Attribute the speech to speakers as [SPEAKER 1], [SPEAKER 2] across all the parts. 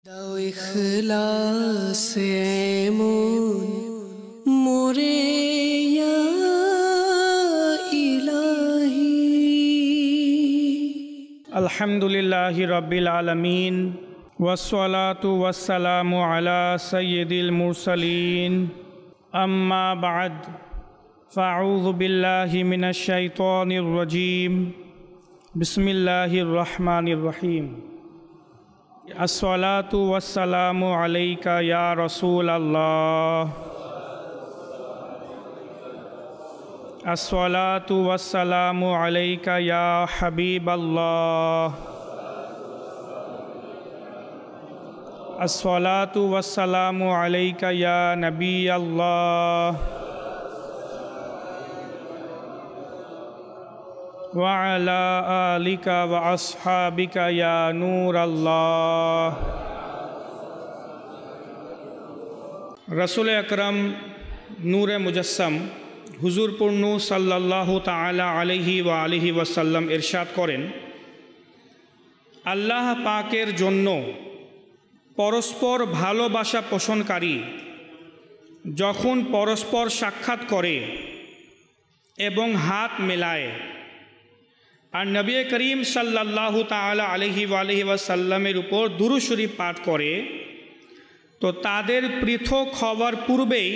[SPEAKER 1] দাও ইখলাস এমন মোরে ইয়া ইলাহি।
[SPEAKER 2] আলহামদুলিল্লাহি রাব্বিল আলামিন ওয়াসসালাতু ওয়াসসালামু আলা সাইয়্যিদিল মুরসালিন আম্মা বা'দ ফাআউযু বিল্লাহি মিনাশ শাইতানির রাজীম বিসমিল্লাহির রহমানির রহিম। আসসালাতু ওয়াসসালামু আলাইকা ইয়া রাসূলাল্লাহ। আসসালাতু ওয়াসসালামু আলাইকা ইয়া হাবিবাল্লাহ। আসসালাতু ওয়াসসালামু আলাইকা ইয়া নবিয়াল্লাহ। ওয়া আলা আলিকা ওয়া আসহাবিকা ইয়া নূরাল্লাহ। রাসূল আকরাম নূরে মুজাসসাম হুজুর পূর্ণ সাল্লাল্লাহু তাআলা আলাইহি ওয়া আলিহি ওয়াসাল্লাম ইরশাদ করেন, আল্লাহ পাকের জন্য পরস্পর ভালোবাসা পোষণকারী যখন পরস্পর সাক্ষাৎ করে এবং হাত মেলায় আর নবী করিম সাল্লাল্লাহু তাআলা আলাইহি ওয়া আলিহি ওয়াসাল্লামের উপর দুরূদ শরীফ পাঠ করে, তো তাদের পৃথক হওয়ার পূর্বেই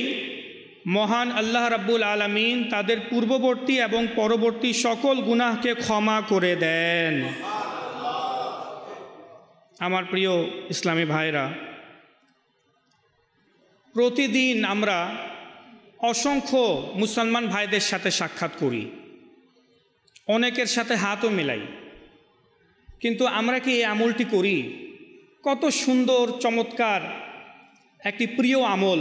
[SPEAKER 2] মহান আল্লাহ রাব্বুল আলামিন তাদের পূর্ববর্তী এবং পরবর্তী সকল গুনাহকে ক্ষমা করে দেন। আমার প্রিয় ইসলামী ভাইরা, প্রতিদিন আমরা অসংখ্য মুসলমান ভাইদের সাথে সাক্ষাৎ করি, অনেকের সাথে হাতও মেলাই, কিন্তু আমরা কি এই আমলটি করি? কত সুন্দর চমৎকার একটি প্রিয় আমল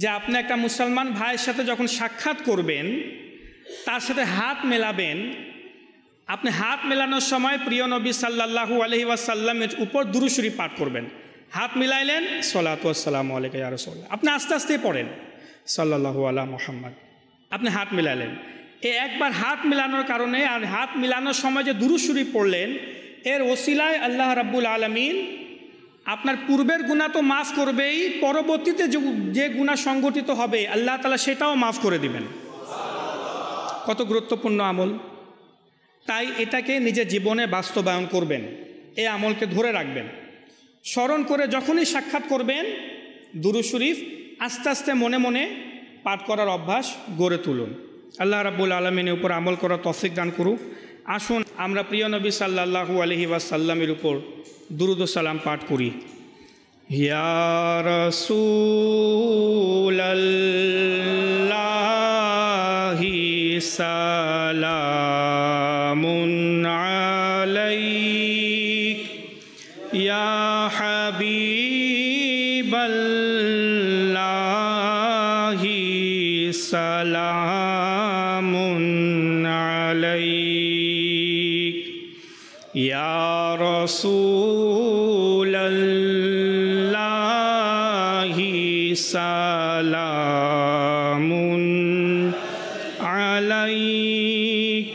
[SPEAKER 2] যে আপনি একটা মুসলমান ভাইয়ের সাথে যখন সাক্ষাৎ করবেন তার সাথে হাত মেলাবেন। আপনি হাত মেলানোর সময় প্রিয় নবী সাল্লাল্লাহু আলাইহি ওয়াসাল্লামের উপর দুরূদ শরীফ পাঠ করবেন। হাত মিলাইলেন, সলাতু ওয়াসসালামু আলাইকা ইয়া রাসূলুল্লাহ, আপনি আস্তে আস্তে পড়েন সাল্লাল্লাহু আলা মুহাম্মদ, আপনি হাত মিলালেন। এই একবার হাত মিলানোর কারণে আর হাত মিলানোর সময় যে দুরূদ শরীফ পড়লেন, এর ওসিলায় আল্লাহ রাব্বুল আলামিন আপনার পূর্বের গুনাহ তো মাফ করবেই, পরবর্তীতে যে গুনাহ সংগঠিত হবে আল্লাহ তাআলা সেটাও মাফ করে দিবেন। কত গুরুত্বপূর্ণ আমল! তাই এটাকে নিজের জীবনে বাস্তবায়ন করবেন, এই আমলকে ধরে রাখবেন, স্মরণ করে যখনই সাক্ষাৎ করবেন দুরূদ শরীফ আস্তে আস্তে মনে মনে পাঠ করার অভ্যাস গড়ে তুলুন। আল্লাহ রাব্বুল আলামিনের উপর আমল করার তৌফিক দান করুক। আসুন আমরা প্রিয় নবী সাল্লাল্লাহু আলাইহি ওয়াসাল্লামের উপর দুরূদ ও সালাম পাঠ করি। ইয়া রাসূলাল্লাহি সালামুন আলাইক ইয়া হাবিবাল্লাহি সালামুন আলাইক ইয়া রাসূলাল্লাহি সালামুন আলাইক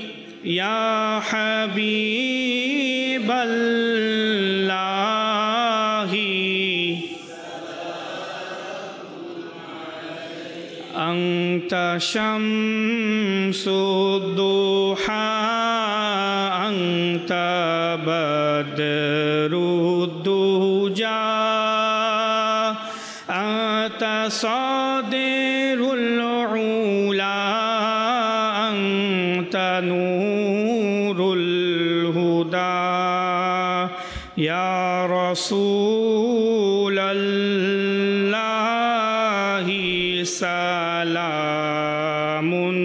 [SPEAKER 2] ইয়া হাবিবাল্লাহি আনতা শামসুদ দুহা আনতা বদরুদ দুজা আনতা সাদিরুল উলা আনতা নূরুল হুদা ইয়া রাসূলাল্লাহি সালামুন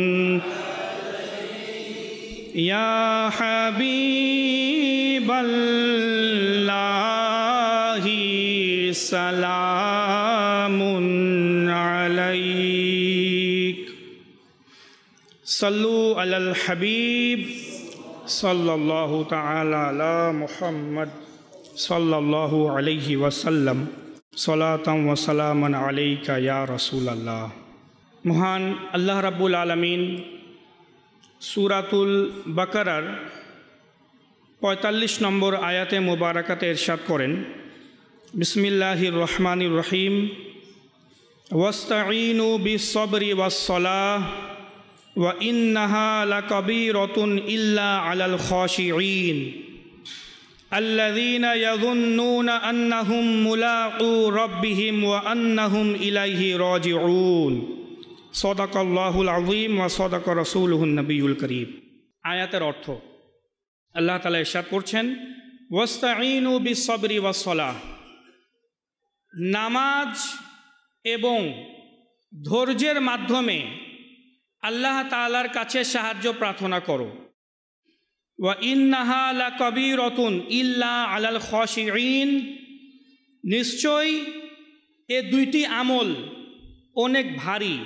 [SPEAKER 2] ইয়া হাবিবাল্লাহি সালামুন আলাইক। সাল্লু আলাল হাবিব সাল্লাল্লাহু তাআলা আলা মুহাম্মদ সাল্লাল্লাহু আলাইহি ওয়াসাল্লাম। সলাতাম ওয়া সালামান আলাইকা ইয়া রাসূলাল্লাহ। মহান আল্লাহ রাব্বুল আলামিন সূরাতুল বাকারার ৪৫ নম্বর আয়াতে মুবারাকাতে ইরশাদ করেন, বিসমিল্লাহির রহমানির রহিম। ওয়াস্তাঈনু বিস-সাবরি ওয়াস-সালাহ ওয়া ইন্নাহা লাকাবীরাতুন ইল্লা আলাল খাশিঈন আল্লাযীনা ইয়াযুন্নুনা আন্নাহুম মুলাকু রাব্বিহিম ওয়া আন্নাহুম ইলাইহি রাজিউন। সাদাকাল্লাহুল আযীম ওয়া সাদাকা রাসূলুহুন নবিয়্যুল কারীম। আয়াতের অর্থ, আল্লাহ তাআলা ইরশাদ করছেন, ওয়াস্তাঈনু বিস-সাবরি ওয়াস-সালাহ, নামাজ এবং ধৈর্যের মাধ্যমে আল্লাহ তাআলার কাছে সাহায্য প্রার্থনা করো। ওয়া ইন্নাহা লাকাবীরাতুন ইল্লা আলাল খাশিঈন, নিশ্চয়ই এ দুইটি আমল অনেক ভারী,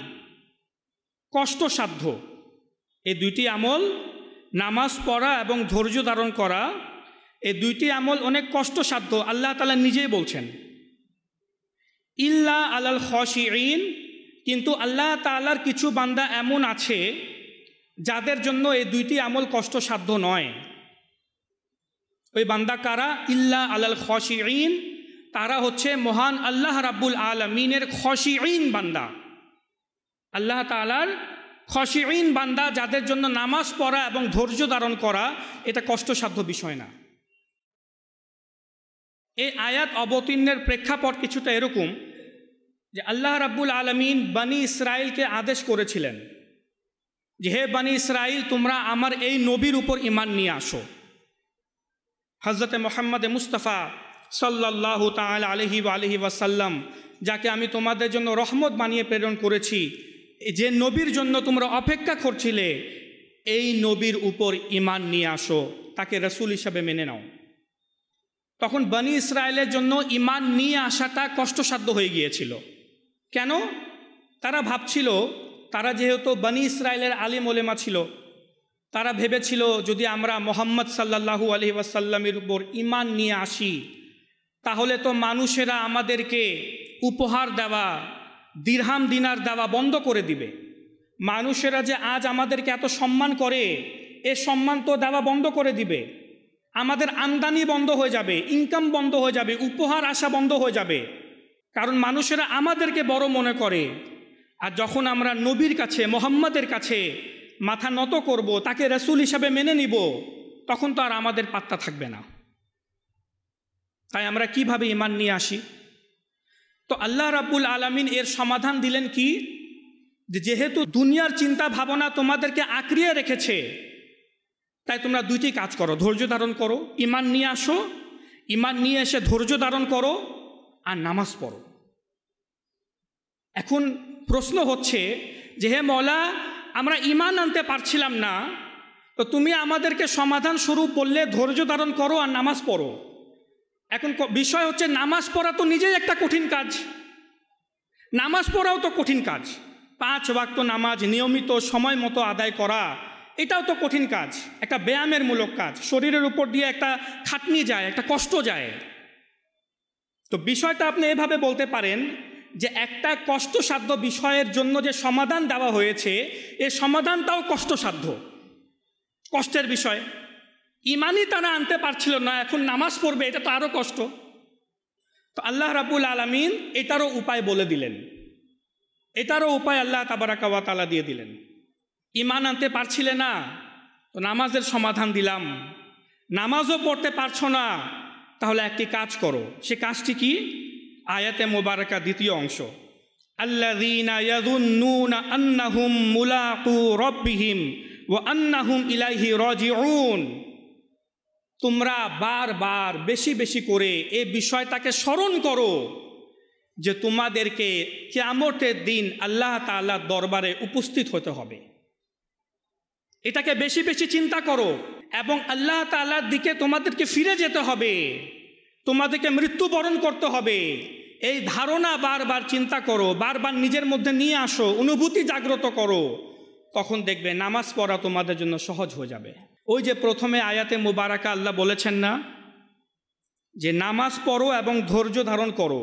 [SPEAKER 2] কষ্টসাধ্য। এই দুইটি আমল, নামাজ পড়া এবং ধৈর্য ধারণ করা, এই দুইটি আমল অনেক কষ্টসাধ্য। আল্লাহ তাআলা নিজেই বলছেন ইল্লা আলাল খাশিঈন, কিন্তু আল্লাহ তাআলার কিছু বান্দা এমন আছে যাদের জন্য এই দুইটি আমল কষ্টসাধ্য নয়। ওই বান্দা কারা? ইল্লা আলাল খাশিঈন, তারা হচ্ছে মহান আল্লাহ রাব্বুল আলামিনের খাশিঈন বান্দা, আল্লাহ তাআলার খাশিঈন বান্দা, যাদের জন্য নামাজ পড়া এবং ধৈর্য ধারণ করা এটা কষ্টসাধ্য বিষয় না। এই আয়াত অবতীর্ণের প্রেক্ষাপট কিছুটা এরকম যে আল্লাহ রাব্বুল আলামিন বনি ইসরাইলকে আদেশ করেছিলেন যে হে বনি ইসরাইল, তোমরা আমার এই নবীর উপর ঈমান নিয়ে আসো। হযরতে মুহাম্মদ মুস্তাফা সাল্লাল্লাহু তাআলা আলাইহি ওয়াসাল্লাম, যাকে আমি তোমাদের জন্য রহমত বানিয়ে প্রেরণ করেছি, যে নবীর জন্য তোমরা অপেক্ষা করছিলে, এই নবীর উপর ঈমান নিয়ে আসো, তাকে রাসূল হিসাবে মেনে নাও। তখন বনি ইসরায়েলের জন্য ঈমান নিয়ে আসাটা কষ্টসাধ্য হয়ে গিয়েছিল। কেন? তারা ভাবছিল, তারা যেহেতু বনি ইসরায়েলের আলিম ওলেমা ছিল, তারা ভেবেছিল যদি আমরা মুহাম্মদ সাল্লাল্লাহু আলাইহি ওয়াসাল্লামের উপর ঈমান নিয়ে আসি, তাহলে তো মানুষেরা আমাদেরকে উপহার দেওয়া, দিরহাম দিনার দেওয়া বন্ধ করে দিবে। মানুষেরা যে আজ আমাদেরকে এত সম্মান করে, এ সম্মান তো দেওয়া বন্ধ করে দিবে। আমাদের আমদানি বন্ধ হয়ে যাবে, ইনকাম বন্ধ হয়ে যাবে, উপহার আসা বন্ধ হয়ে যাবে, কারণ মানুষেরা আমাদেরকে বড় মনে করে। আর যখন আমরা নবীর কাছে, মুহাম্মাদের কাছে মাথা নত করব, তাকে রাসূল হিসাবে মেনে নিব, তখন তো আর আমাদের পাত্তা থাকবে না। তাই আমরা কিভাবে ঈমান নিয়ে আসি? তো আল্লাহ রাব্বুল আলামিন এর সমাধান দিলেন কি, যেহেতু দুনিয়ার চিন্তা ভাবনা তোমাদেরকে আঁকড়িয়ে রেখেছে, তাই তোমরা দুইটি কাজ করো, ধৈর্য ধারণ করো, ঈমান নিয়ে আসো, ঈমান নিয়ে এসে ধৈর্য ধারণ করো আর নামাজ পড়ো। এখন প্রশ্ন হচ্ছে যে হে মওলা, আমরা ঈমান আনতে পারছিলাম না, তো তুমি আমাদেরকে সমাধান স্বরূপ বললে ধৈর্য ধারণ করো আর নামাজ পড়ো। এখন বিষয় হচ্ছে, নামাজ পড়া তো নিজেই একটা কঠিন কাজ, নামাজ পড়াও তো কঠিন কাজ। 5 ওয়াক্ত নামাজ নিয়মিত সময় মতো আদায় করা, এটাও তো কঠিন কাজ, একটা ব্যায়ামের মূলক কাজ, শরীরের উপর দিয়ে একটা খাটনি যায়, একটা কষ্ট যায়। তো বিষয়টা আপনি এভাবে বলতে পারেন যে একটা কষ্টসাধ্য বিষয়ের জন্য যে সমাধান দেওয়া হয়েছে, এই সমাধানটাও কষ্টসাধ্য, কষ্টের বিষয়। ঈমানই তারা আনতে পারছিল না, এখন নামাজ পড়বে, এটা তো আরও কষ্ট। তো আল্লাহ রাব্বুল আলামিন এটারও উপায় বলে দিলেন, এটারও উপায় আল্লাহ তাবারাকা ওয়া তাআলা দিয়ে দিলেন। ঈমান আনতে পারছিলে না, তো নামাজের সমাধান দিলাম। নামাজও পড়তে পারছো না, তাহলে একটি কাজ করো। সে কাজটি কি? আয়াতে মোবারকা দ্বিতীয় অংশ, আল্লাযীনা ইয়াযুন্নুনা আন্নাহুম মুলাকু রাব্বিহিম ওয়া আন্নাহুম ইলাইহি রাজিউন। তোমরা বারবার বেশি বেশি করে এই বিষয়টাকে স্মরণ করো যে তোমাদেরকে কিয়ামতের দিন আল্লাহ তাআলার দরবারে উপস্থিত হতে হবে। এটাকে বেশি বেশি চিন্তা করো এবং আল্লাহ তাআলার দিকে তোমাদেরকে ফিরে যেতে হবে, তোমাদেরকে মৃত্যুবরণ করতে হবে। এই ধারণা বারবার চিন্তা করো, বারবার নিজের মধ্যে নিয়ে আসো, অনুভূতি জাগ্রত করো, তখন দেখবে নামাজ পড়া তোমাদের জন্য সহজ হয়ে যাবে। ওই যে প্রথমে আয়াতে মুবারাকা আল্লাহ বলেছেন না যে নামাজ পড়ো এবং ধৈর্য ধারণ করো,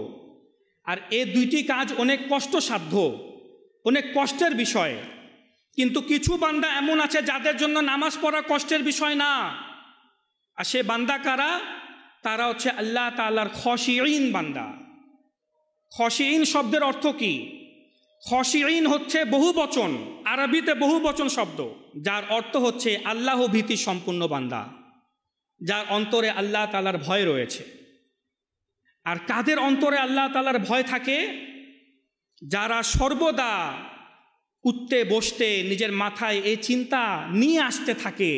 [SPEAKER 2] আর এই দুইটি কাজ অনেক কষ্টসাধ্য, অনেক কষ্টের বিষয়। কিন্তু কিছু বান্দা এমন আছে যাদের জন্য নামাজ পড়া কষ্টের বিষয় না। আর সে বান্দা কারা? তারা হচ্ছে আল্লাহ তাআলার খশিঈন বান্দা। খশিঈন শব্দের অর্থ কি? খশিঈন হচ্ছে বহুবচন, আরবিতে বহুবচন শব্দ, যার অর্থ হচ্ছে আল্লাহ ভীতি সম্পূর্ণ বান্দা, যার অন্তরে আল্লাহ তাআলার ভয় রয়েছে। আর কাদের অন্তরে আল্লাহ তাআলার ভয় থাকে? যারা সর্বদা উঠতে বসতে নিজের মাথায় এই চিন্তা নিয়ে আসতে থাকে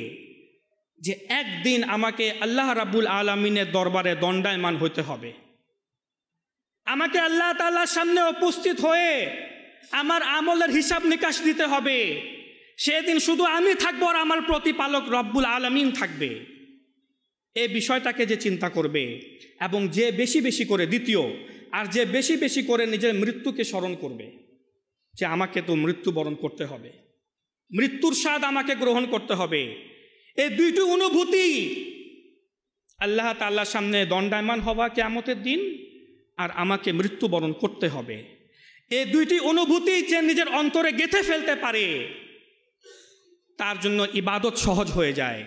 [SPEAKER 2] যে একদিন আমাকে আল্লাহ রাব্বুল আলামিনের দরবারে দণ্ডায়মান হতে হবে, আমাকে আল্লাহ তাআলার সামনে উপস্থিত হয়ে আমার আমলের হিসাব নিকাশ দিতে হবে। সেদিন শুধু আমি থাকবো আর আমার প্রতিপালক রব্বুল আলামিন থাকবে। এই বিষয়টাকে যে চিন্তা করবে এবং যে বেশি বেশি করে, দ্বিতীয়, আর যে বেশি বেশি করে নিজের মৃত্যুকে স্মরণ করবে যে আমাকে তো মৃত্যুবরণ করতে হবে, মৃত্যুর স্বাদ আমাকে গ্রহণ করতে হবে। এই দুইটি অনুভূতি, আল্লাহ তাআলার সামনে দণ্ডায়মান হওয়া কিয়ামতের দিন আর আমাকে মৃত্যুবরণ করতে হবে, এই দুইটি অনুভূতি যে নিজের অন্তরে গেঁথে ফেলতে পারে তার জন্য ইবাদত সহজ হয়ে যায়,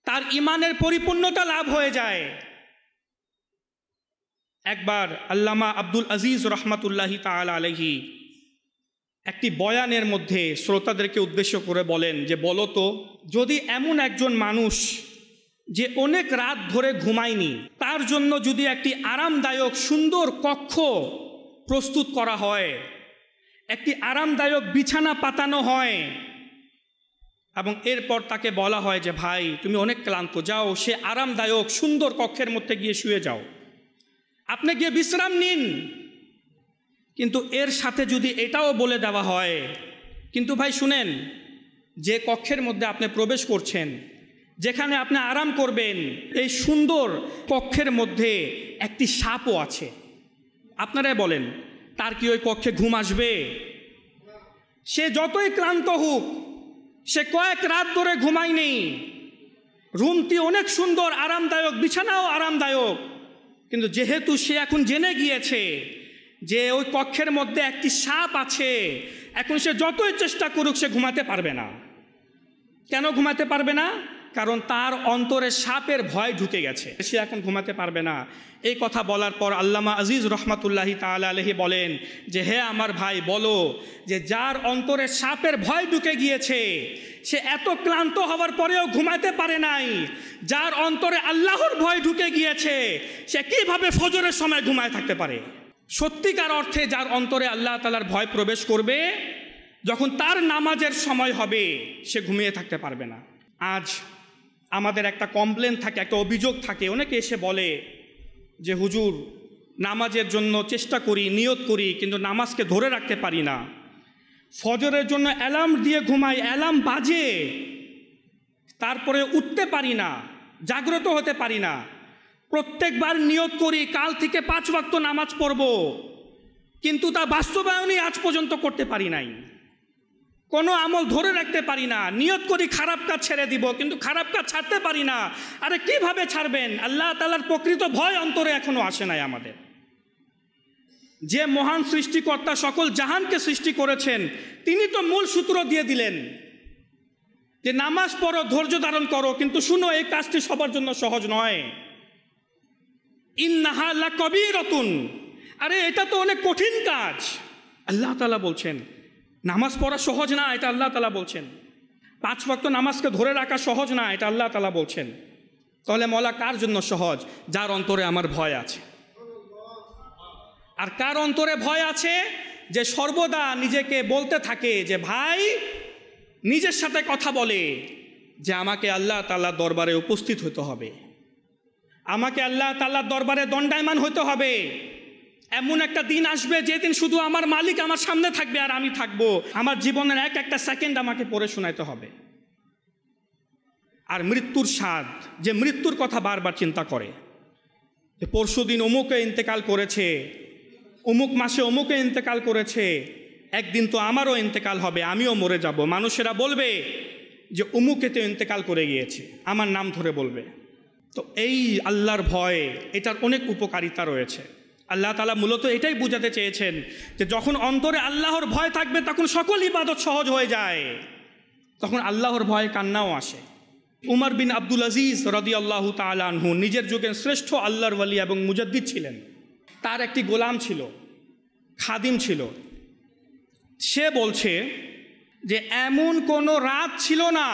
[SPEAKER 2] তার ঈমানের পরিপূর্ণতা লাভ হয়ে যায়। একবার আল্লামা আব্দুল আজিজ রহমাতুল্লাহি তাআলা আলাইহি একটি বয়ানের মধ্যে শ্রোতাদেরকে উদ্দেশ্য করে বলেন যে বলো তো, যদি এমন একজন মানুষ যে অনেক রাত ধরে ঘুমায়নি, তার জন্য যদি একটি আরামদায়ক সুন্দর কক্ষ প্রস্তুত করা হয়, একটি আরামদায়ক বিছানা পাতানো হয় এবং এরপর তাকে বলা হয় যে ভাই তুমি অনেক ক্লান্ত, যাও সে আরামদায়ক সুন্দর কক্ষের মধ্যে গিয়ে শুয়ে যাও, আপনি গিয়ে বিশ্রাম নিন। কিন্তু এর সাথে যদি এটাও বলে দেওয়া হয়, কিন্তু ভাই শুনেন, যে কক্ষের মধ্যে আপনি প্রবেশ করছেন, যেখানে আপনি আরাম করবেন, এই সুন্দর কক্ষের মধ্যে একটি সাপও আছে, আপনারাই বলেন তার কি ওই কক্ষে ঘুম আসবে? সে যতই ক্লান্ত হোক, সে কয়েক রাত ধরে ঘুমায়নি, রুমটি অনেক সুন্দর আরামদায়ক, বিছানাও আরামদায়ক, কিন্তু যেহেতু সে এখন জেনে গিয়েছে যে ওই কক্ষের মধ্যে একটি সাপ আছে, এখন সে যতই চেষ্টা করুক সে ঘুমাতে পারবে না। কেন ঘুমাতে পারবে না? কারণ তার অন্তরে সাপের ভয় ঢুকে গেছে, সে এখন ঘুমাতে পারবে না। এই কথা বলার পর আল্লামা আজিজ রহমাতুল্লাহি তাআলা আলাইহি বলেন যে হে আমার ভাই, বলো যে যার অন্তরে সাপের ভয় ঢুকে গিয়েছে, সে এত ক্লান্ত হওয়ার পরেও ঘুমাতে পারে নাই, যার অন্তরে আল্লাহর ভয় ঢুকে গিয়েছে, সে কিভাবে ফজরের সময় ঘুমায় থাকতে পারে? সত্যিকার অর্থে যার অন্তরে আল্লাহ তাআলার ভয় প্রবেশ করবে, যখন তার নামাজের সময় হবে সে ঘুমিয়ে থাকতে পারবে না। আজ আমাদের একটা কমপ্লেন থাকে, একটা অভিযোগ থাকে, অনেকে এসে বলে যে হুজুর নামাজের জন্য চেষ্টা করি, নিয়ত করি, কিন্তু নামাজকে ধরে রাখতে পারি না, ফজরের জন্য অ্যালার্ম দিয়ে ঘুমাই, অ্যালার্ম বাজে, তারপরে উঠতে পারি না, জাগ্রত হতে পারি না, প্রত্যেকবার নিয়ত করি কাল থেকে 5 ওয়াক্ত নামাজ পড়ব, কিন্তু তা বাস্তবায়নই আজ পর্যন্ত করতে পারি নাই, কোনো আমল ধরে রাখতে পারি না, নিয়ত করি খারাপ কাজ ছেড়ে দিব, কিন্তু খারাপ কাজ ছাড়তে পারি না। আরে কিভাবে ছাড়বেন? আল্লাহ তাআলার প্রকৃত ভয় অন্তরে এখনো আসে নাই আমাদের। যে মহান সৃষ্টিকর্তা সকল জাহানকে সৃষ্টি করেছেন, তিনি তো মূল সূত্র দিয়ে দিলেন যে নামাজ পড়ো, ধৈর্য ধারণ করো, কিন্তু শুনো এই কাজটি সবার জন্য সহজ নয়। ইন্নাহা লাকাবীরাতুন, আরে এটা তো অনেক কঠিন কাজ। আল্লাহ তাআলা বলছেন নামাজ পড়া সহজ না, এটা আল্লাহ তাআলা বলছেন। 5 ওয়াক্ত নামাজকে ধরে রাখা সহজ না, এটা আল্লাহ তাআলা বলছেন। তাহলে মওলা কার জন্য সহজ? যার অন্তরে আমার ভয় আছে। আর কার অন্তরে ভয় আছে? যে সর্বদা নিজেকে বলতে থাকে যে ভাই, নিজের সাথে কথা বলে যে আমাকে আল্লাহ তাআলার দরবারে উপস্থিত হতে হবে, আমাকে আল্লাহ তাআলার দরবারে দণ্ডায়মান হতে হবে। এমন একটা দিন আসবে যেদিন শুধু আমার মালিক আমার সামনে থাকবে আর আমি থাকবো, আমার জীবনের এক একটা সেকেন্ড আমাকে পড়ে শোনাইতে হবে। আর মৃত্যুর স্বাদ, যে মৃত্যুর কথা বারবার চিন্তা করে যে পরশু দিন অমুকে ইন্তেকাল করেছে, অমুক মাসে অমুকে ইন্তেকাল করেছে, একদিন তো আমারও ইন্তেকাল হবে, আমিও মরে যাব। মানুষেরা বলবে যে অমুকে তো ইন্তেকাল করে গিয়েছে, আমার নাম ধরে বলবে। তো এই আল্লাহর ভয়, এটার অনেক উপকারিতা রয়েছে। আল্লাহ তাআলা মূলত এটাই বোঝাতে চেয়েছেন যে যখন অন্তরে আল্লাহর ভয় থাকবে তখন সকল ইবাদত সহজ হয়ে যায়, তখন আল্লাহর ভয়ে কান্নাও আসে। উমর বিন আব্দুল আজিজ রাদিয়াল্লাহু তাআলা আনহু নিজের যুগের শ্রেষ্ঠ আল্লাহর ওয়ালি এবং মুজাদ্দিদ ছিলেন। তার একটি গোলাম ছিল, খাদিম ছিল। সে বলছে যে এমন কোনো রাত ছিল না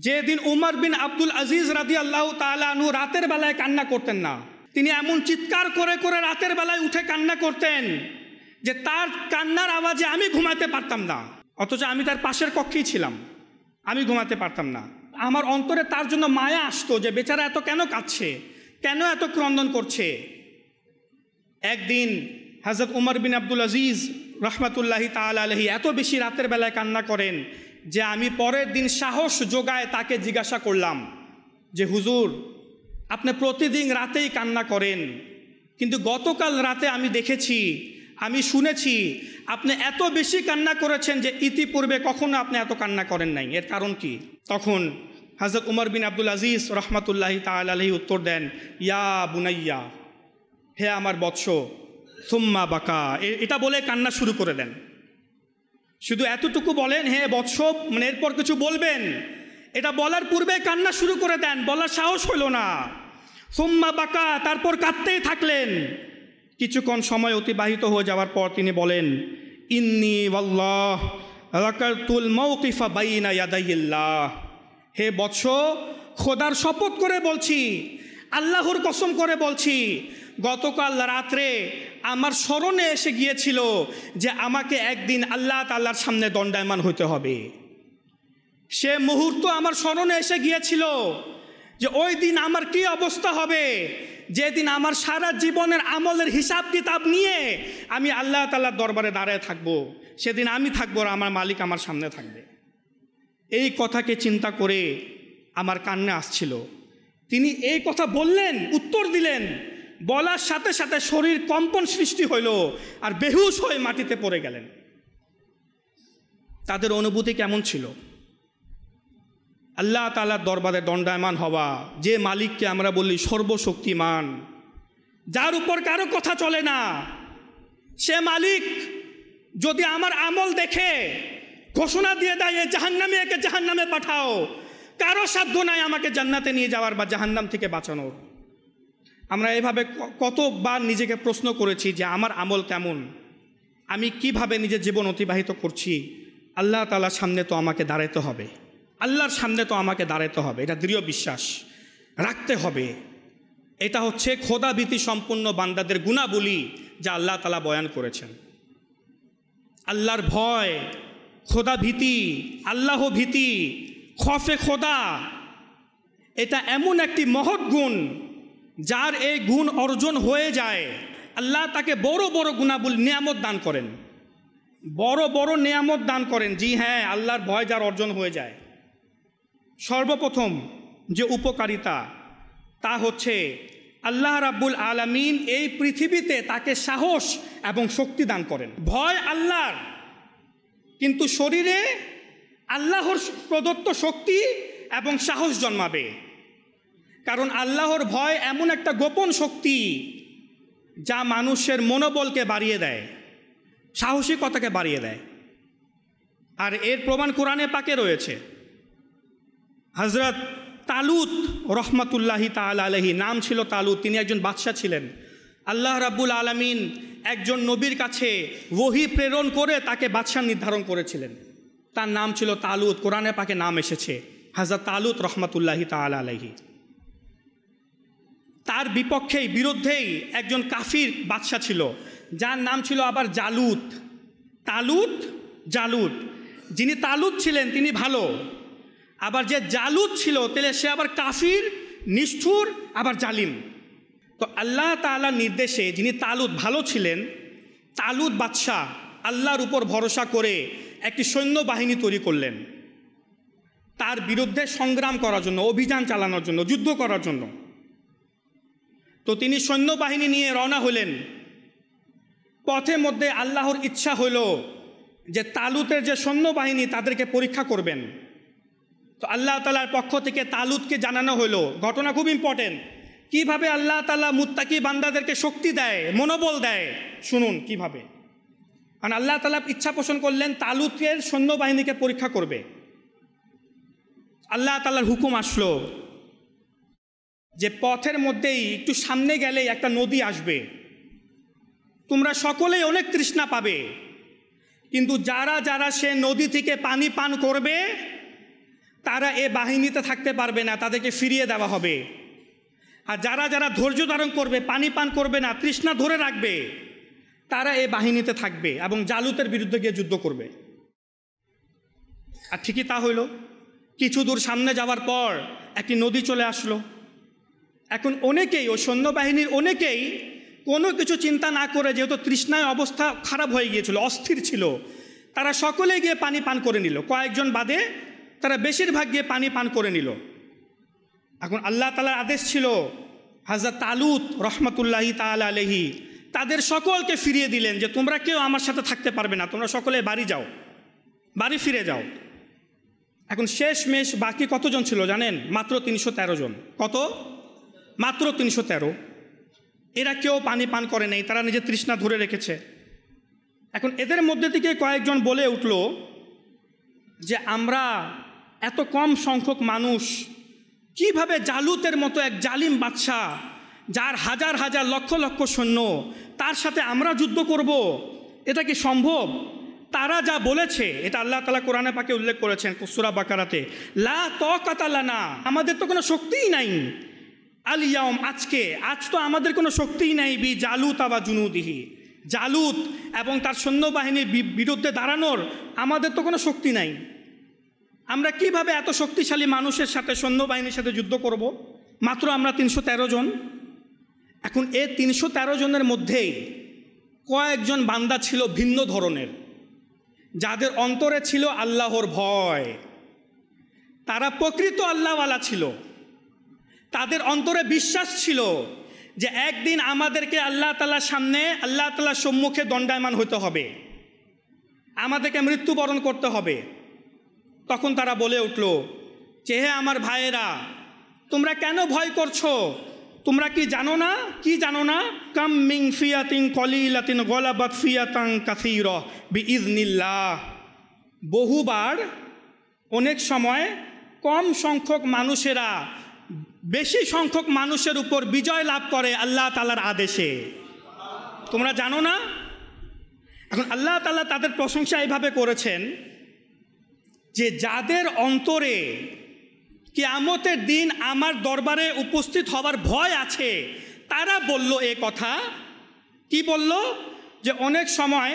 [SPEAKER 2] যেদিন উমর বিন আব্দুল আজিজ রাদিয়াল্লাহু তাআলা আনহু রাতের বেলায় কান্না করতেন না। তিনি এমন চিৎকার করে করে রাতের বেলায় উঠে কান্না করতেন যে তার কান্নার আওয়াজে আমি ঘুমাতে পারতাম না, অথচ আমি তার পাশের কক্ষেই ছিলাম, আমি ঘুমাতে পারতাম না। আমার অন্তরে তার জন্য মায়া আসতো যে বেচারা এত কেন কাঁদছে, কেন এত ক্রন্দন করছে। একদিন হযরত উমর বিন আব্দুল আজিজ রহমাতুল্লাহি তাআলা আলাইহি এত বেশি রাতের বেলায় কান্না করেন যে আমি পরের দিন সাহস জোগায় তাকে জিজ্ঞাসা করলাম যে হুজুর, আপনি প্রতিদিন রাতেই কান্না করেন, কিন্তু গতকাল রাতে আমি দেখেছি, আমি শুনেছি আপনি এত বেশি কান্না করেছেন যে ইতিপূর্বে কখনো আপনি এত কান্না করেন নাই, এর কারণ কি? তখন হযরত উমর বিন আব্দুল আজিজ রহমাতুল্লাহি তাআলা আলাইহি উত্তর দেন, ইয়া বুনাইয়া, হে আমার বৎস, সুম্মা বাকা। এটা বলে কান্না শুরু করে দেন। শুধু এতটুকু বলেন, হে বৎস, মানে এরপর কিছু বলবেন, এটা বলার পূর্বে কান্না শুরু করে দেন, বলার সাহস হইল না। সুম্মা বাকা, তারপর কাঁদতেই থাকলেন। কিছুক্ষণ সময় অতিবাহিত হয়ে যাওয়ার পর তিনি বলেন, ইন্নী ওয়াল্লাহ রাকাতুল মাওকিফা বাইনা ইয়াদাইল্লাহ, হে বৎস, খোদার শপথ করে বলছি, আল্লাহর কসম করে বলছি, গতকাল রাত্রে আমার স্মরণে এসে গিয়েছিল যে আমাকে একদিন আল্লাহ তাআলার সামনে দণ্ডায়মান হতে হবে। সে মুহূর্ত আমার স্মরণে এসে গিয়েছিল যে ওই দিন আমার কি অবস্থা হবে, যেদিন আমার সারা জীবনের আমলের হিসাব কিতাব নিয়ে আমি আল্লাহ তাআলার দরবারে দাঁড়ায় থাকবো। সেদিন আমি থাকবো আর আমার মালিক আমার সামনে থাকবে। এই কথাকে চিন্তা করে আমার কান্না আসছিল। তিনি এই কথা বললেন, উত্তর দিলেন, বলার সাথে সাথে শরীর কম্পন সৃষ্টি হইল আর বেহুশ হয়ে মাটিতে পড়ে গেলেন। তাদের অনুভূতি কেমন ছিল? আল্লাহ তাআলার দরবারে দণ্ডায়মান হওয়া, যে মালিককে আমরা বলি সর্বশক্তিমান, যার উপর কারো কথা চলে না, সে মালিক যদি আমার আমল দেখে ঘোষণা দিয়ে দেয় জাহান্নামে, একে জাহান্নামে পাঠাও, কারো সাধ্য নাই আমাকে জান্নাতে নিয়ে যাওয়ার বা জাহান্নাম থেকে বাঁচানোর। আমরা এভাবে কতবার নিজেকে প্রশ্ন করেছি যে আমার আমল কেমন, আমি কিভাবে নিজের জীবন অতিবাহিত করছি। আল্লাহ তাআলার সামনে তো আমাকে দাঁড়াতে হবে, আল্লাহর সামনে তো আমাকে দাঁড়াতে হবে, এটা দৃঢ় বিশ্বাস রাখতে হবে। এটা হচ্ছে খোদাভীতি সম্পন্ন বান্দাদের গুণাবলী যা আল্লাহ তাআলা বয়ান করেছেন। আল্লাহর ভয়, খোদা ভীতি, আল্লাহ ভীতি, খফে খোদা, এটা এমন একটি মহৎ গুণ, যার এই গুণ অর্জন হয়ে যায় আল্লাহ তাকে বড় বড় গুণাবলী নিয়ামত দান করেন, বড় বড় নিয়ামত দান করেন। জি হ্যাঁ, আল্লাহর ভয় যার অর্জন হয়ে যায়, সর্বপ্রথম যে উপকারিতা তা হচ্ছে আল্লাহ রাব্বুল আলামিন এই পৃথিবীতে তাকে সাহস এবং শক্তি দান করেন। ভয় আল্লাহর, কিন্তু শরীরে আল্লাহর প্রদত্ত শক্তি এবং সাহস জন্মাবে। কারণ আল্লাহর ভয় এমন একটা গোপন শক্তি যা মানুষের মনোবলকে বাড়িয়ে দেয়, সাহসিকতাকে বাড়িয়ে দেয়। আর এর প্রমাণ কোরআনে পাকে রয়েছে। হযরত তালুত রহমাতুল্লাহি তাআলা আলাইহি, নাম ছিল তালুত, তিনি একজন বাদশা ছিলেন। আল্লাহ রাব্বুল আলামিন একজন নবীর কাছে ওহী প্রেরণ করে তাকে বাদশা নির্ধারণ করেছিলেন। তার নাম ছিল তালুত, কোরআনে পাকে নাম এসেছে হযরত তালুত রহমাতুল্লাহি তাআলা আলাইহি। তার বিরুদ্ধেই একজন কাফির বাদশা ছিল, যার নাম ছিল আবার জালুত। তালুত, জালুত। যিনি তালুত ছিলেন তিনি ভালো, আবার যে জালুত ছিল তাহলে সে আবার কাফির, নিষ্ঠুর, আবার জালিম। তো আল্লাহ তাআলার নির্দেশে যিনি তালুত ভালো ছিলেন, তালুত বাদশাহ আল্লাহর উপর ভরসা করে একটি সৈন্যবাহিনী তৈরি করলেন তার বিরুদ্ধে সংগ্রাম করার জন্য, অভিযান চালানোর জন্য, যুদ্ধ করার জন্য। তো তিনি সৈন্যবাহিনী নিয়ে রওনা হলেন। পথের মধ্যে আল্লাহর ইচ্ছা হলো যে তালুতের যে সৈন্যবাহিনী তাদেরকে পরীক্ষা করবেন। তো আল্লাহ তাআলার পক্ষ থেকে তালুতকে জানানো হলো, ঘটনা খুব ইম্পর্টেন্ট, কিভাবে আল্লাহ তাআলা মুত্তাকি বান্দাদেরকে শক্তি দেয়, মনোবল দেয়। শুনুন কিভাবে। কারণ আল্লাহ তাআলা ইচ্ছা পোষণ করলেন তালুতের সৈন্যবাহিনীকে পরীক্ষা করবে। আল্লাহ তাআলার হুকুম আসলো যে পথের মধ্যেই একটু সামনে গেলেই একটা নদী আসবে, তোমরা সকলেই অনেক তৃষ্ণা পাবে, কিন্তু যারা যারা সে নদী থেকে পানি পান করবে তারা এ বাহিনীতে থাকতে পারবে না, তাদেরকে ফিরিয়ে দেওয়া হবে। আর যারা যারা ধৈর্য ধারণ করবে, পানি পান করবে না, তৃষ্ণা ধরে রাখবে, তারা এ বাহিনীতে থাকবে এবং জালুতের বিরুদ্ধে গিয়ে যুদ্ধ করবে। আর ঠিকই তা হইল। কিছু দূর সামনে যাওয়ার পর একটি নদী চলে আসলো। এখন অনেকেই, ওই সৈন্যবাহিনীর অনেকেই কোনো কিছু চিন্তা না করে, যেহেতু তৃষ্ণায় অবস্থা খারাপ হয়ে গিয়েছিল, অস্থির ছিল, তারা সকলে গিয়ে পানি পান করে নিল। কয়েকজন বাদে তারা বেশিরভাগ গিয়ে পানি পান করে নিল। এখন আল্লাহ তাআলার আদেশ ছিল, হযরত তালুত রহমতুল্লাহি তাআলা আলাইহি তাদের সকলকে ফিরিয়ে দিলেন যে তোমরা কেউ আমার সাথে থাকতে পারবে না, তোমরা সকলে বাড়ি যাও, বাড়ি ফিরে যাও। এখন শেষমেশ বাকি কতজন ছিল জানেন? মাত্র 313 জন। কত? মাত্র 313। এরা কেউ পানি পান করে নেই, তারা নিজের তৃষ্ণা ধরে রেখেছে। এখন এদের মধ্যে থেকে কয়েকজন বলে উঠল যে আমরা এত কম সংখ্যক মানুষ, কিভাবে জালুতের মতো এক জালিম বাদশা, যার হাজার হাজার লক্ষ লক্ষ সৈন্য, তার সাথে আমরা যুদ্ধ করব? এটা কি সম্ভব? তারা যা বলেছে, এটা আল্লাহ তাআলা কোরআনে পাকে উল্লেখ করেছেন সূরা বাকারাতে, লা তাকাতা লানা, আমাদের তো কোনো শক্তিই নাই, আল ইয়াউম, আজ তো আমাদের কোনো শক্তিই নাই, বি জালুত বা জুনুদিহি, জালুত এবং তার সৈন্যবাহিনীর বিরুদ্ধে দাঁড়ানোর আমাদের তো কোনো শক্তি নাই। আমরা কিভাবে এত শক্তিশালী মানুষের সাথে, সৈন্যবাহিনীর সাথে যুদ্ধ করব? মাত্র আমরা 313 জন। এখন এই 313 জনের মধ্যেই কয়েকজন বান্দা ছিল ভিন্ন ধরনের, যাদের অন্তরে ছিল আল্লাহর ভয়, তারা প্রকৃত আল্লাহওয়ালা ছিল। তাদের অন্তরে বিশ্বাস ছিল যে একদিন আমাদেরকে আল্লাহ তাআলার সামনে, আল্লাহ তাআলার সম্মুখে দণ্ডায়মান হতে হবে, আমাদেরকে মৃত্যুবরণ করতে হবে। তখন তারা বলে উঠল যে হে আমার ভাইয়েরা, তোমরা কেন ভয় করছো? তোমরা কি জানো না? কি জানো না? কাম মিন ফিয়াতিন কলিলাতিন গলাবাত ফিয়াতান কাসীরা বিইজনিল্লাহ। বহুবার, অনেক সময় কম সংখ্যক মানুষেরা বেশি সংখ্যক মানুষের উপর বিজয় লাভ করে আল্লাহ তাআলার আদেশে। তোমরা জানো না? এখন আল্লাহ তাআলা তাদের প্রশংসা এইভাবে করেছেন যে যাদের অন্তরে কিয়ামতের দিন আমার দরবারে উপস্থিত হওয়ার ভয় আছে, তারা বলল এ কথা। কি বলল? যে অনেক সময়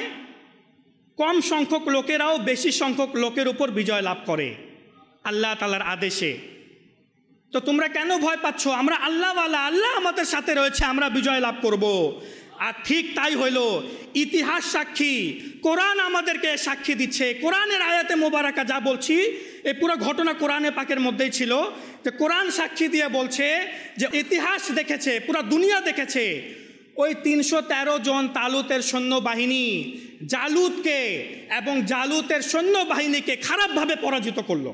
[SPEAKER 2] কম সংখ্যক লোকেরাও বেশি সংখ্যক লোকের উপর বিজয় লাভ করে আল্লাহ তাআলার আদেশে। তো তোমরা কেন ভয় পাচ্ছ? আমরা আল্লাহওয়ালা, আল্লাহ আমাদের সাথে রয়েছে, আমরা বিজয় লাভ করব। আর ঠিক তাই হইল। ইতিহাস সাক্ষী, কোরআন আমাদেরকে সাক্ষী দিচ্ছে। কোরআনের আয়াতে মোবারকা যা বলছি, এই পুরো ঘটনা কোরআনে পাকের মধ্যেই ছিল। যে কোরআন সাক্ষী দিয়ে বলছে যে ইতিহাস দেখেছে, পুরো দুনিয়া দেখেছে, ওই 313 জন তালুতের সৈন্যবাহিনী জালুতকে এবং জালুতের সৈন্যবাহিনীকে খারাপভাবে পরাজিত করলো।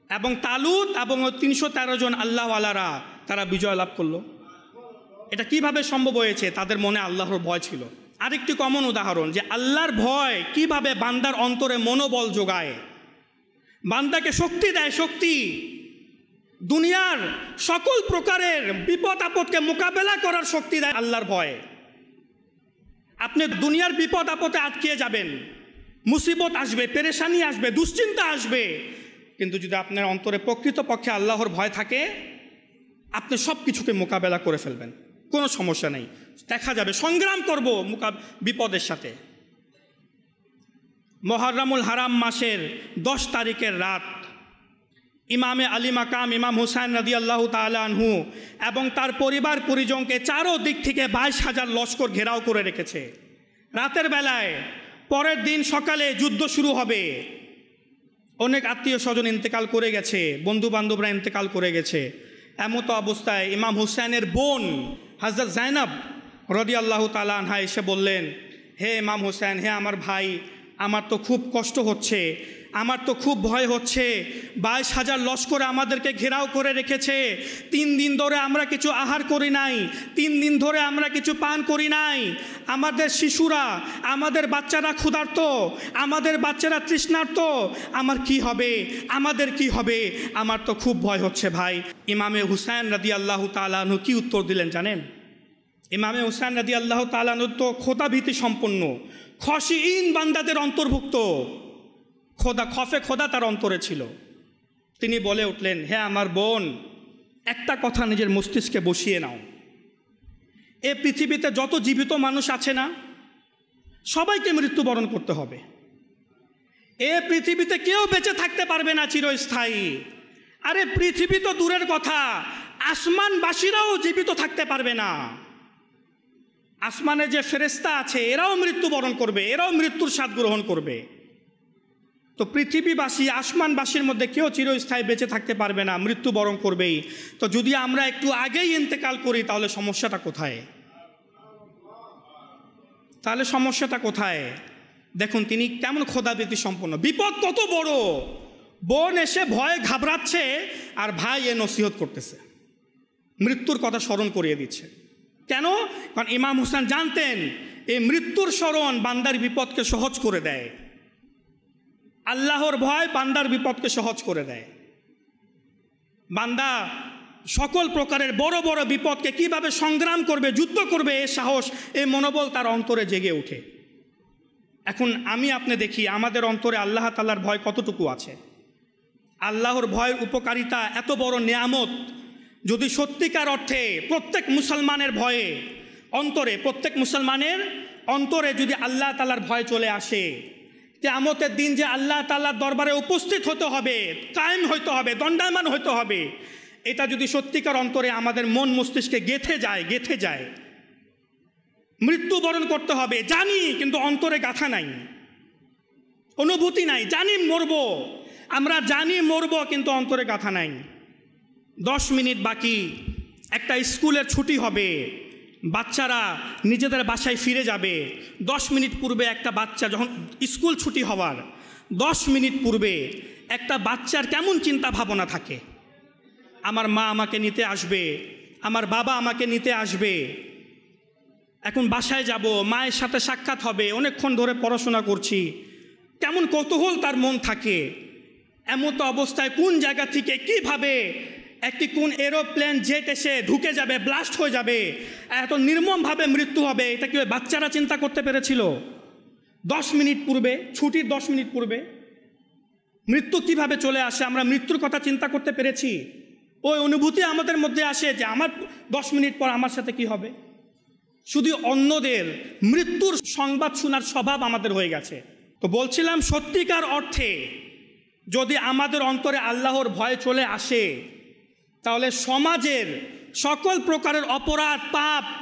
[SPEAKER 2] এবং তালুত এবং 313 জন আল্লাহওয়ালারা তারা বিজয় লাভ করলো। এটা কিভাবে সম্ভব হয়েছে? তাদের মনে আল্লাহর ভয় ছিল। আরেকটি কমন উদাহরণ, যে আল্লাহর ভয় কিভাবে বান্দার অন্তরে মনোবল যোগায়, বান্দাকে শক্তি দেয়। শক্তি, দুনিয়ার সকল প্রকারের বিপদ আপদকে মোকাবেলা করার শক্তি দেয় আল্লাহর ভয়। আপনি দুনিয়ার বিপদ আপদে আটকে যাবেন, মুসিবত আসবে, পেরেশানি আসবে, দুশ্চিন্তা আসবে, কিন্তু যদি আপনার অন্তরে প্রকৃতপক্ষে আল্লাহর ভয় থাকে, আপনি সব কিছুকে মোকাবেলা করে ফেলবেন, কোনো সমস্যা নেই। দেখা যাবে সংগ্রাম করব বিপদের সাথে। মুহররমুল হারাম মাসের 10 তারিখের রাত, ইমামে আলী মাকাম ইমাম হুসাইন রাদিয়াল্লাহু তাআলা আনহু এবং তার পরিবার পরিজনকে চারোদিক থেকে 22,000 লস্কর ঘেরাও করে রেখেছে। রাতের বেলায়, পরের দিন সকালে যুদ্ধ শুরু হবে। অনেক আত্মীয় স্বজন ইন্তেকাল করে গেছে, বন্ধু বান্ধবরা ইন্তেকাল করে গেছে। এমত অবস্থায় ইমাম হুসাইনের বোন হযরত জাইনাব রাদিয়াল্লাহু তাআলা আনহা এসে বললেন, হে ইমাম হুসাইন, হে আমার ভাই, আমার তো খুব কষ্ট হচ্ছে, আমার তো খুব ভয় হচ্ছে। 22,000 লস্কর আমাদেরকে ঘেরাও করে রেখেছে। 3 দিন ধরে আমরা কিছু আহার করি নাই, 3 দিন ধরে আমরা কিছু পান করি নাই। আমাদের শিশুরা, আমাদের বাচ্চারা ক্ষুধার্ত, আমাদের বাচ্চারা তৃষ্ণার্ত, আমার কি হবে, আমাদের কি হবে, আমার তো খুব ভয় হচ্ছে ভাই। ইমামে হুসাইন রাদিয়াল্লাহু তাআলা আনহু কি উত্তর দিলেন জানেন? ইমামে হুসাইন রাদিয়াল্লাহু তাআলা আনহু তো খোদাভীতি সম্পন্ন, খশিঈন বান্দাদের অন্তর্ভুক্ত, খোফে খোদা তার অন্তরে ছিল। তিনি বলে উঠলেন, হে আমার বোন, একটা কথা নিজের মস্তিষ্কে বসিয়ে নাও, এ পৃথিবীতে যত জীবিত মানুষ আছে না, সবাইকে মৃত্যুবরণ করতে হবে। এ পৃথিবীতে কেউ বেঁচে থাকতে পারবে না চিরস্থায়ী। আরে পৃথিবী তো দূরের কথা, আসমানবাসীরাও জীবিত থাকতে পারবে না। আসমানে যে ফেরেশতা আছে এরাও মৃত্যুবরণ করবে, এরাও মৃত্যুর স্বাদ গ্রহণ করবে। তো পৃথিবীবাসী, আসমানবাসীর মধ্যে কেউ চিরস্থায়ী বেঁচে থাকতে পারবে না, মৃত্যুবরণ করবেই। তো যদি আমরা একটু আগেই ইন্তেকাল করি তাহলে সমস্যাটা কোথায়? তাহলে সমস্যাটা কোথায়? দেখুন তিনি কেমন খোদাভীতি সম্পন্ন। বিপদ কত বড়, বোন এসে ভয়ে ঘাবড়াচ্ছে আর ভাই এ নসিহত করতেছে, মৃত্যুর কথা স্মরণ করিয়ে দিচ্ছে। কেন? কারণ ইমাম হুসাইন জানতেন এই মৃত্যুর স্মরণ বান্দার বিপদকে সহজ করে দেয়। আল্লাহর ভয় বান্দার বিপদকে সহজ করে দেয়। বান্দা সকল প্রকারের বড় বড় বিপদকে কিভাবে সংগ্রাম করবে, যুদ্ধ করবে, এ সাহস, এই মনোবল তার অন্তরে জেগে ওঠে। এখন আমি আপনি দেখি আমাদের অন্তরে আল্লাহ তাআলার ভয় কতটুকু আছে। আল্লাহর ভয়ের উপকারিতা এত বড় নেয়ামত, যদি সত্যিকার অর্থে প্রত্যেক মুসলমানের ভয়ে অন্তরে, প্রত্যেক মুসলমানের অন্তরে যদি আল্লাহ তাআলার ভয় চলে আসে, কিয়ামতের দিন যে আল্লাহ তাআলার দরবারে উপস্থিত হতে হবে, কায়েম হইতে হবে, দণ্ডায়মান হইতে হবে, এটা যদি সত্যিকার অন্তরে আমাদের মন মস্তিষ্কে গেঁথে যায়, মৃত্যুবরণ করতে হবে জানি, কিন্তু অন্তরে গাঁথা নাই, অনুভূতি নাই। জানি মরব, আমরা জানি মরব, কিন্তু অন্তরে গাঁথা নাই। 10 মিনিট বাকি, একটা স্কুলের ছুটি হবে, বাচ্চারা নিজেদের বাসায় ফিরে যাবে। 10 মিনিট পূর্বে একটা বাচ্চা, যখন স্কুল ছুটি হওয়ার 10 মিনিট পূর্বে একটা বাচ্চার কেমন চিন্তা ভাবনা থাকে, আমার মা আমাকে নিতে আসবে, আমার বাবা আমাকে নিতে আসবে, এখন বাসায় যাব, মায়ের সাথে সাক্ষাৎ হবে, অনেকক্ষণ ধরে পড়াশোনা করছি, কেমন কৌতূহল তার মন থাকে। এমত অবস্থায় কোন জায়গা থেকে কিভাবে একটি কোন এরোপ্লেন জেট এসে ঢুকে যাবে, ব্লাস্ট হয়ে যাবে, এত নির্মমভাবে মৃত্যু হবে, এটা কি ওই বাচ্চারা চিন্তা করতে পেরেছিল? 10 মিনিট পূর্বে, ছুটির 10 মিনিট পূর্বে মৃত্যু কিভাবে চলে আসে, আমরা মৃত্যুর কথা চিন্তা করতে পেরেছি? ওই অনুভূতি আমাদের মধ্যে আসে যে আমার 10 মিনিট পর আমার সাথে কি হবে। শুধু অন্যদের মৃত্যুর সংবাদ শোনার স্বভাব আমাদের হয়ে গেছে। তো বলছিলাম, সত্যিকার অর্থে যদি আমাদের অন্তরে আল্লাহর ভয় চলে আসে, তাহলে সমাজের সকল প্রকারের অপরাধ,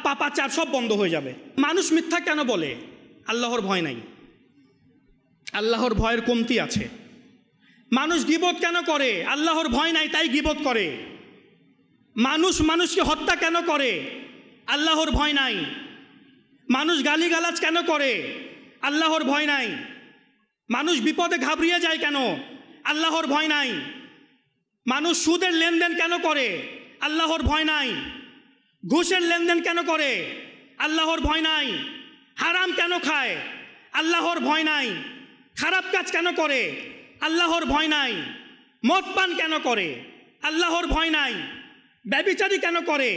[SPEAKER 2] পাপাচার সব বন্ধ হয়ে যাবে। মানুষ মিথ্যা কেন বলে? আল্লাহর ভয় নাই, আল্লাহর ভয়ের কমতি আছে। মানুষ গীবত কেন করে? আল্লাহর ভয় নাই তাই গীবত করে। মানুষ মানুষকে হত্যা কেন করে? আল্লাহর ভয় নাই। মানুষ গালিগালাজ কেন করে? আল্লাহর ভয় নাই। মানুষ বিপদে ঘাবড়িয়ে যায় কেন? আল্লাহর ভয় নাই। মানুষ সুদের লেনদেন কেন করে? আল্লাহর ভয় নাই। ঘুষের লেনদেন কেন করে? আল্লাহর ভয় নাই। হারাম কেন খায়? আল্লাহর ভয় নাই। খারাপ কাজ কেন করে? আল্লাহর ভয় নাই। মদ পান কেন করে? আল্লাহর ভয় নাই। ব্যভিচারী কেন করে?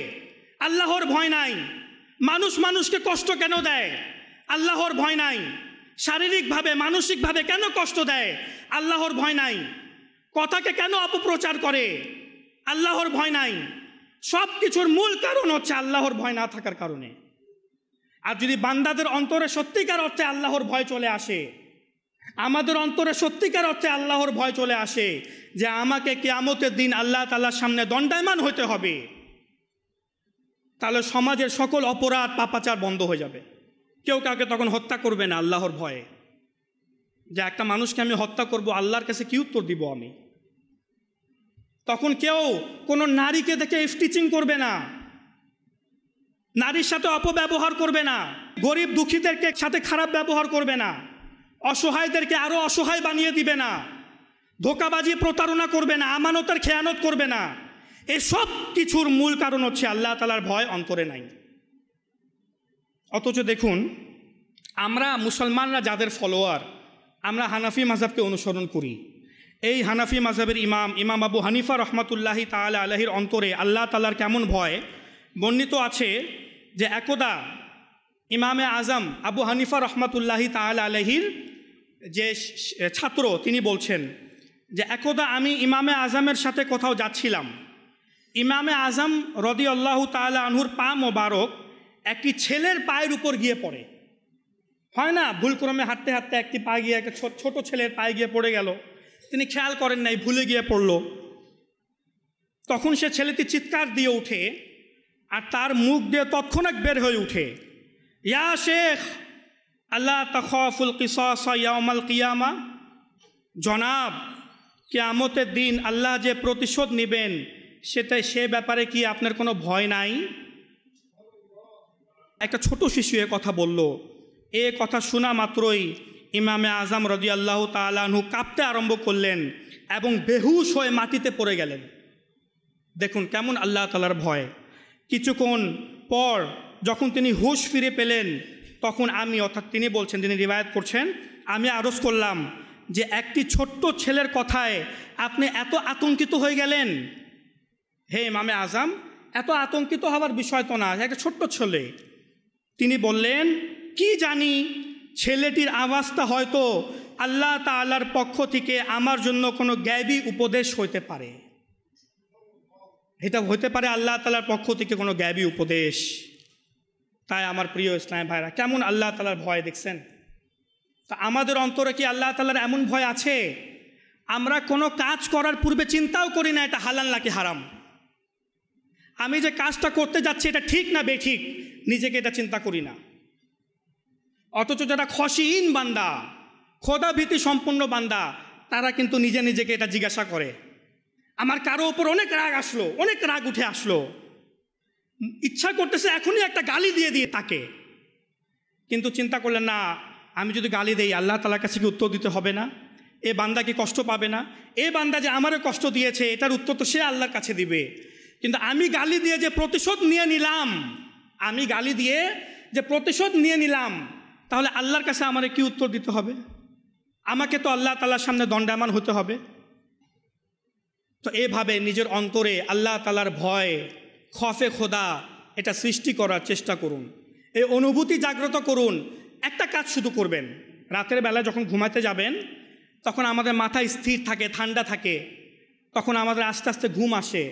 [SPEAKER 2] আল্লাহর ভয় নাই। মানুষ মানুষকে কষ্ট কেন দেয়? আল্লাহর ভয় নাই। শারীরিকভাবে মানসিকভাবে কেন কষ্ট দেয়? আল্লাহর ভয় নাই। কথাকে কেন অপপ্রচার করে? আল্লাহর ভয় নাই। সব কিছুর মূল কারণ হচ্ছে আল্লাহর ভয় না থাকার কারণে। আর যদি বান্দাদের অন্তরে সত্যিকার অর্থে আল্লাহর ভয় চলে আসে, আমাদের অন্তরে সত্যিকার অর্থে আল্লাহর ভয় চলে আসে যে আমাকে কিয়ামতের দিন আল্লাহ তাআলার সামনে দণ্ডায়মান হতে হবে, তাহলে সমাজের সকল অপরাধ পাপাচার বন্ধ হয়ে যাবে। কেউ কাউকে তখন হত্যা করবে না আল্লাহর ভয়ে। যে একটা মানুষকে আমি হত্যা করব, আল্লাহর কাছে কি উত্তর দিব আমি? তখন কেউ কোনো নারীকে দেখে স্টিচিং করবে না, নারীর সাথে অপব্যবহার করবে না, গরিব দুঃখীদেরকে সাথে খারাপ ব্যবহার করবে না, অসহায়দেরকে আরও অসহায় বানিয়ে দিবে না, ধোঁকাবাজি প্রতারণা করবে না, আমানতের খেয়ানত করবে না। এসব কিছুর মূল কারণ হচ্ছে আল্লাহ তাআলার ভয় অন্তরে নাই। অথচ দেখুন, আমরা মুসলমানরা যাদের ফলোয়ার, আমরা হানাফি মাযহাবকে অনুসরণ করি। এই হানাফি মাযহাবের ইমাম আবু হানিফা রহমাতুল্লাহি তাআলা আলাইহির অন্তরে আল্লাহ তাআলার কেমন ভয় বর্ণিত আছে যে একদা ইমামে আজম আবু হানিফা রহমাতুল্লাহি তাআলা আলাইহির যে ছাত্র, তিনি বলছেন যে একদা আমি ইমামে আজমের সাথে কোথাও যাচ্ছিলাম। ইমামে আজম রাদিয়াল্লাহু তাআলা আনহুর পা মোবারক একটি ছেলের পায়ের উপর গিয়ে পড়ে। হয় না, ভুলক্রমে হাঁটতে হাঁটতে একটি পা গিয়ে একটা ছোট ছেলের পায়ে গিয়ে পড়ে গেল, তিনি খেয়াল করেন নাই, ভুলে গিয়ে পড়ল। তখন সে ছেলেটি চিৎকার দিয়ে ওঠে আর তার মুখ দিয়ে তৎক্ষণাৎ বের হয়ে উঠে, ইয়া শেখ আল্লাহ তাখাফুল কিসাস ইয়াউমাল কিয়ামা, জনাব কিয়ামতের দিন আল্লাহ যে প্রতিশোধ নেবেন সে ব্যাপারে কি আপনার কোনো ভয় নাই? একটা ছোট শিশু এ কথা বলল। এ কথা শোনা মাত্রই ইমামে আজম রাদিয়াল্লাহু তাআলা আনহু কাঁপতে আরম্ভ করলেন এবং বেহুশ হয়ে মাটিতে পড়ে গেলেন। দেখুন কেমন আল্লাহ তাআলার ভয়। কিছুক্ষণ পর যখন তিনি হুঁশ ফিরে পেলেন, তখন আমি, অর্থাৎ তিনি বলছেন, তিনি রিওয়ায়াত করছেন, আমি আরজ করলাম যে একটি ছোট্ট ছেলের কথায় আপনি এত আতঙ্কিত হয়ে গেলেন? হে ইমামে আজম, এত আতঙ্কিত হওয়ার বিষয় তো না, একটা ছোট্ট ছেলে। তিনি বললেন, কি জানি ছেলেটির আওয়াজটা হয়তো আল্লাহ তাআলার পক্ষ থেকে আমার জন্য কোনো গায়বী উপদেশ হইতে পারে। এটা হতে পারে আল্লাহ তাআলার পক্ষ থেকে কোনো গায়বী উপদেশ। তাই আমার প্রিয় ইসলাম ভাইরা, কেমন আল্লাহ তাআলার ভয় দেখছেন? তা আমাদের অন্তরে কি আল্লাহ তাআলার এমন ভয় আছে? আমরা কোনো কাজ করার পূর্বে চিন্তাও করি না এটা হালাল নাকি হারাম। আমি যে কাজটা করতে যাচ্ছি এটা ঠিক না বেঠিক, নিজেকে এটা চিন্তা করি না। অথচ যারা খশিন বান্দা, খোদা ভীতি সম্পন্ন বান্দা, তারা কিন্তু নিজেকে এটা জিজ্ঞাসা করে। আমার কারো ওপর অনেক রাগ আসলো, অনেক রাগ উঠে আসলো, ইচ্ছা করতেছে এখনই একটা গালি দিয়ে তাকে, কিন্তু চিন্তা করলেন না, আমি যদি গালি দেই আল্লাহ তাআলার কাছে কি উত্তর দিতে হবে না? এ বান্দা কি কষ্ট পাবে না? এ বান্দা যে আমারও কষ্ট দিয়েছে এটার উত্তর তো সে আল্লাহর কাছে দিবে। কিন্তু আমি গালি দিয়ে যে প্রতিশোধ নিয়ে নিলাম, তাহলে আল্লাহর কাছে আমার কি উত্তর দিতে হবে? আমাকে তো আল্লাহ তাআলার সামনে দণ্ডায়মান হতে হবে। তো এভাবে নিজের অন্তরে আল্লাহ তাআলার ভয়, খফে খোদা, এটা সৃষ্টি করার চেষ্টা করুন। এই অনুভূতি জাগ্রত করুন। একটা কাজ শুধু করবেন, রাতের বেলা যখন ঘুমাতে যাবেন তখন আমাদের মাথা স্থির থাকে, ঠান্ডা থাকে, তখন আমাদের আস্তে আস্তে ঘুম আসে।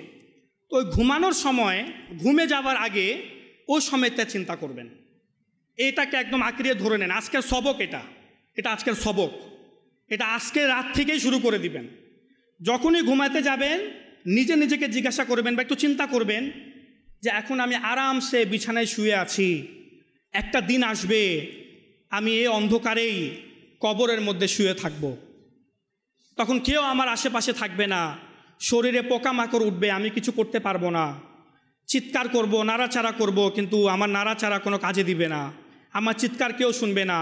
[SPEAKER 2] তো ওই ঘুমানোর সময়, ঘুমে যাওয়ার আগে ওই সময়টা চিন্তা করবেন। এটাকে একদম আঁকড়িয়ে ধরে নেন, আজকের সবক এটা আজকের সবক, এটা আজকে রাত থেকেই শুরু করে দিবেন। যখনই ঘুমাতে যাবেন নিজেকে জিজ্ঞাসা করবেন বা একটু চিন্তা করবেন যে এখন আমি আরামসে বিছানায় শুয়ে আছি, একটা দিন আসবে আমি এই অন্ধকারেই কবরের মধ্যে শুয়ে থাকব। তখন কেউ আমার আশেপাশে থাকবে না, শরীরে পোকামাকড় উঠবে, আমি কিছু করতে পারবো না, চিৎকার করব, নাড়াচাড়া করব, কিন্তু আমার নাড়াচাড়া কোনো কাজে দিবে না, আমার চিৎকার কেউ শুনবে না,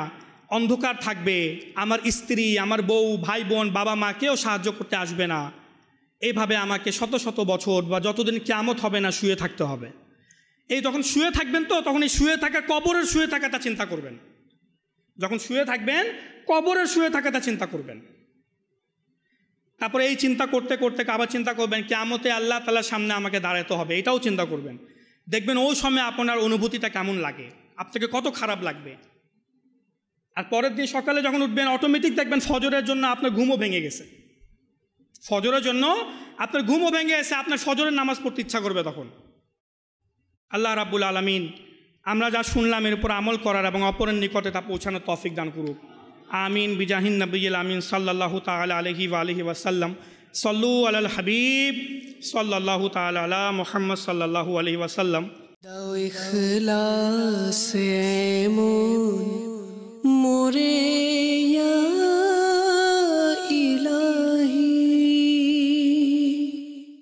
[SPEAKER 2] অন্ধকার থাকবে, আমার স্ত্রী, আমার বউ, ভাই বোন, বাবা মা কেউ সাহায্য করতে আসবে না। এইভাবে আমাকে শত শত বছর বা যতদিন কিয়ামত হবে না শুয়ে থাকতে হবে। এই যখন শুয়ে থাকবেন তো তখন এই শুয়ে থাকা, কবরের শুয়ে থাকাটা চিন্তা করবেন। যখন শুয়ে থাকবেন কবরের শুয়ে থাকাটা চিন্তা করবেন। তারপরে এই চিন্তা করতে করতে আবার চিন্তা করবেন কিয়ামতে আল্লাহ তাআলার সামনে আমাকে দাঁড়াতে হবে, এটাও চিন্তা করবেন। দেখবেন ওই সময় আপনার অনুভূতিটা কেমন লাগে, আপনাকে কত খারাপ লাগবে। আর পরের দিন সকালে যখন উঠবেন অটোমেটিক দেখবেন ফজরের জন্য আপনার ঘুমও ভেঙে গেছে, আপনার ফজরের নামাজ পড়তে ইচ্ছা করবে তখন। আল্লাহ রাব্বুল আলামিন আমরা যা শুনলাম এর উপর আমল করার এবং অপরের নিকটে তা পৌঁছানোর তৌফিক দান করুক। আমিন বিজাহিন নবিয়্যিল আমিন সাল্লাল্লাহু তাআলা আলাইহি ওয়া আলিহি ওয়াসাল্লাম। সাল্লু আলাল হাবিব সাল্লাল্লাহু তাআলা আলা মুহাম্মদ সাল্লাল্লাহু আলাইহি ওয়াসাল্লাম।
[SPEAKER 1] দাও ইখলাস এমন